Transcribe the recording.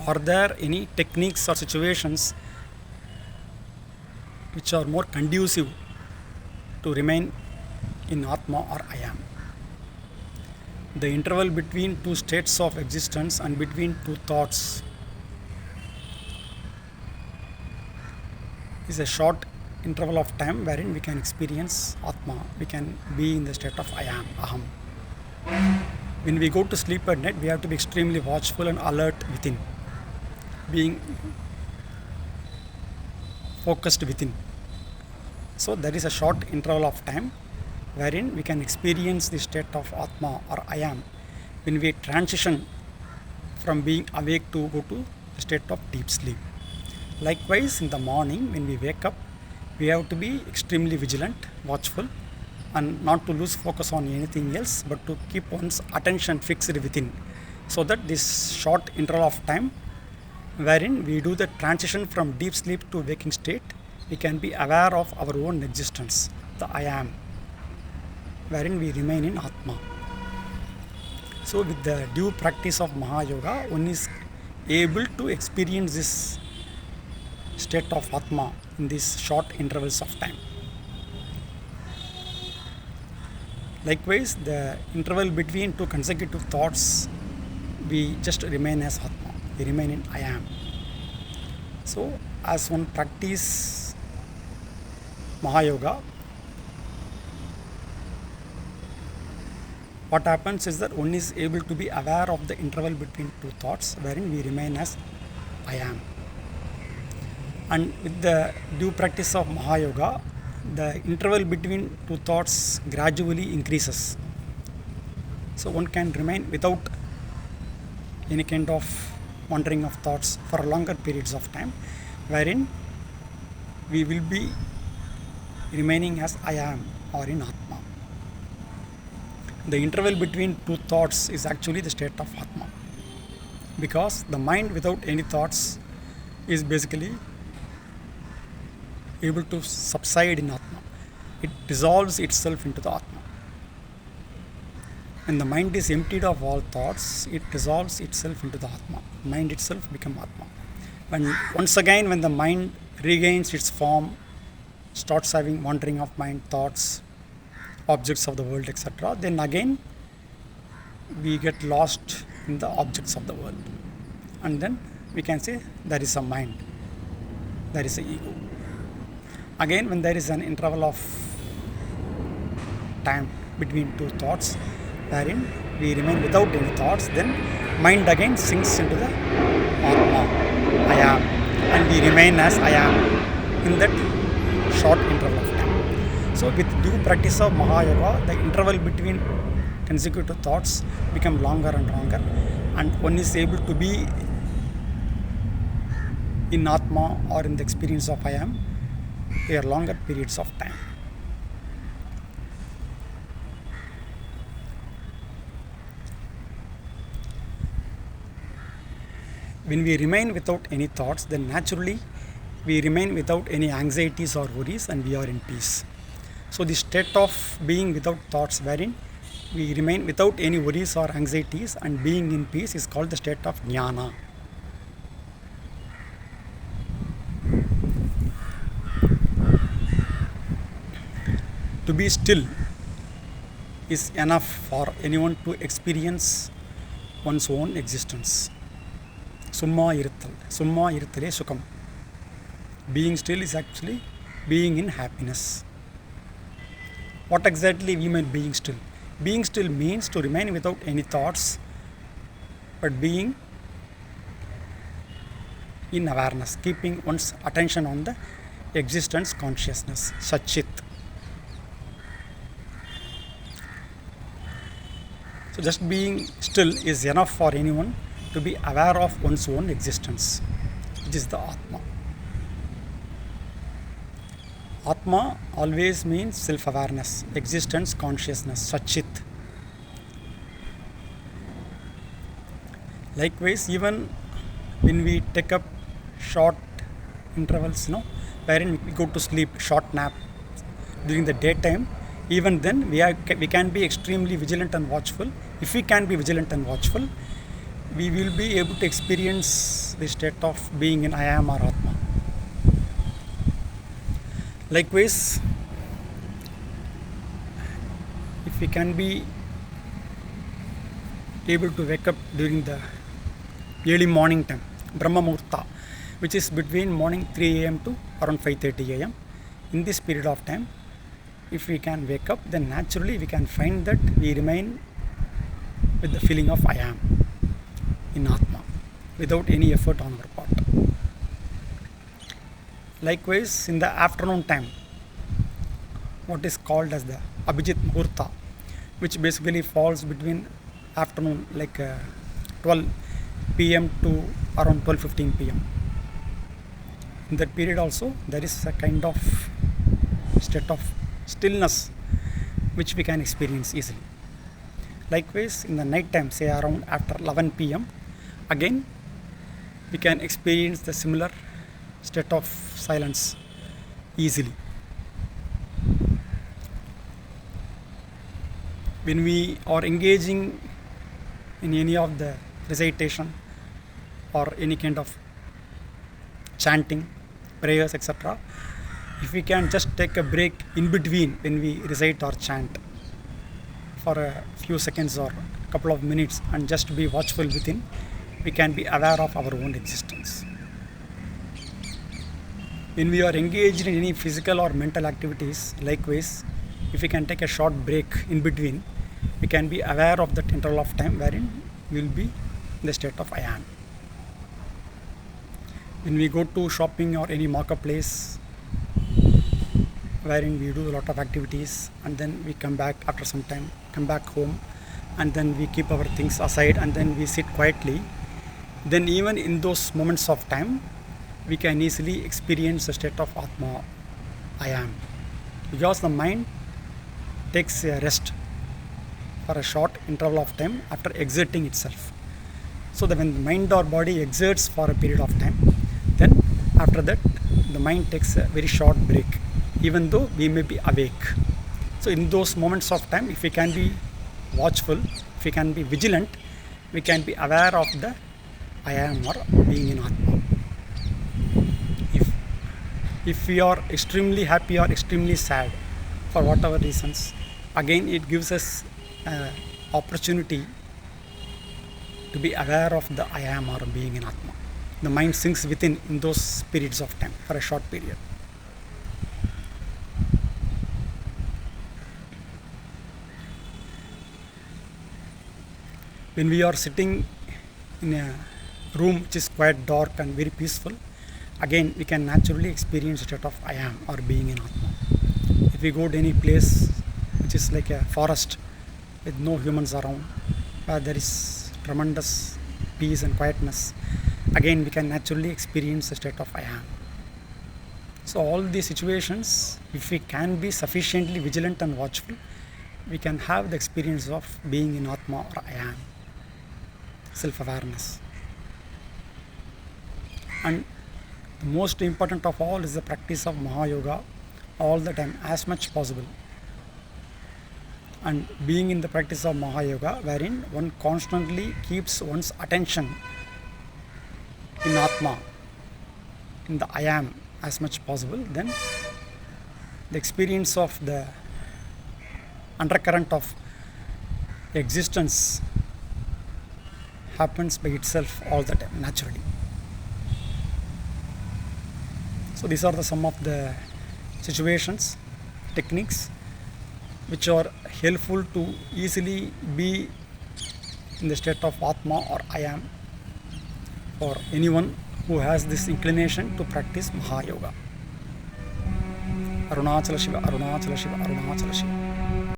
Are there any techniques or situations which are more conducive to remain in Atma or I am? The interval between two states of existence and between two thoughts is a short interval of time wherein we can experience Atma, we can be in the state of I am, Aham. When we go to sleep at night, we have to be extremely watchful and alert within, being focused within. So there is a short interval of time wherein we can experience the state of Atma or I am when we transition from being awake to go to the state of deep sleep. Likewise, in the morning when we wake up, we have to be extremely vigilant, watchful, and not to lose focus on anything else, but to keep one's attention fixed within, so that this short interval of time wherein we do the transition from deep sleep to waking state, we can be aware of our own existence, the I am, wherein we remain in Atma. So with the due practice of Mahayoga, one is able to experience this state of Atma in these short intervals of time. Likewise, the interval between two consecutive thoughts, we just remain as Atma, we remain in I am. So as one practice Mahayoga, what happens is that one is able to be aware of the interval between two thoughts wherein we remain as I am. And with the due practice of Mahayoga, the interval between two thoughts gradually increases. So one can remain without any kind of wandering of thoughts for longer periods of time, wherein we will be remaining as I am or in Atma. The interval between two thoughts is actually the state of Atma, because the mind without any thoughts is basically able to subside in Atma. It dissolves itself into the Atma. When the mind is emptied of all thoughts, it dissolves itself into the Atma. Mind itself becomes Atma. When the mind regains its form, starts having wandering of mind, thoughts, objects of the world, etc., then again we get lost in the objects of the world. And then we can say there is a mind, there is an ego. Again, when there is an interval of time between two thoughts wherein we remain without any thoughts, then mind again sinks into the Atma, I am, and we remain as I am in that short interval of time. So with due practice of Mahayoga, the interval between consecutive thoughts become longer and longer, and one is able to be in Atma or in the experience of I am for longer periods of time. When we remain without any thoughts, then naturally we remain without any anxieties or worries, and we are in peace. So the state of being without thoughts wherein we remain without any worries or anxieties and being in peace is called the state of jnana. To be still is enough for anyone to experience one's own existence. Summa iruttale sukam. Being still is actually being in happiness. What exactly we mean being still? Being still means to remain without any thoughts, but being in awareness, keeping one's attention on the existence consciousness, Satchit. So just being still is enough for anyone to be aware of one's own existence, which is the Atma. Atma always means self-awareness, existence, consciousness, Satchit. Likewise, even when we take up short intervals, wherein we go to sleep, short nap during the daytime, even then we can be extremely vigilant and watchful. If we can be vigilant and watchful, we will be able to experience the state of being in I am or Atma. Likewise, if we can be able to wake up during the early morning time, Brahma Muhurta, which is between morning 3 a.m. to around 5:30 a.m. In this period of time, if we can wake up, then naturally we can find that we remain with the feeling of I am in Atma without any effort on our part. Likewise, in the afternoon time, what is called as the Abhijit Muhurta, which basically falls between afternoon like 12 p.m. to around 12:15 p.m. In that period also, there is a kind of state of stillness which we can experience easily. Likewise, in the night time, say around after 11 p.m., again we can experience the similar state of silence easily. When we are engaging in any of the recitation or any kind of chanting, prayers, etc., if we can just take a break in between when we recite or chant for a few seconds or a couple of minutes and just be watchful within, we can be aware of our own existence. When we are engaged in any physical or mental activities, likewise, if we can take a short break in between, we can be aware of that interval of time wherein we will be in the state of I am. When we go to shopping or any marketplace wherein we do a lot of activities and then we come back after some time, come back home, and then we keep our things aside and then we sit quietly, then even in those moments of time, we can easily experience the state of Atma, I am. Because the mind takes a rest for a short interval of time after exerting itself. So that when the mind or body exerts for a period of time, then after that the mind takes a very short break, even though we may be awake. So in those moments of time, if we can be watchful, if we can be vigilant, we can be aware of the I am or being in Atma. If we are extremely happy or extremely sad for whatever reasons, again it gives us opportunity to be aware of the I am or being in Atma. The mind sinks within in those periods of time for a short period. When we are sitting in a room which is quite dark and very peaceful, again we can naturally experience a state of I am or being in Atma. If we go to any place which is like a forest with no humans around, where there is tremendous peace and quietness, again we can naturally experience a state of I am. So all these situations, if we can be sufficiently vigilant and watchful, we can have the experience of being in Atma or I am, self-awareness. And the most important of all is the practice of Mahayoga all the time, as much possible. And being in the practice of Mahayoga, wherein one constantly keeps one's attention in Atma, in the I am as much possible, then the experience of the undercurrent of existence happens by itself all the time, naturally. So these are some of the situations, techniques which are helpful to easily be in the state of Atma or I am for anyone who has this inclination to practice Mahayoga. Arunachala Shiva, Arunachala Shiva, Arunachala Shiva.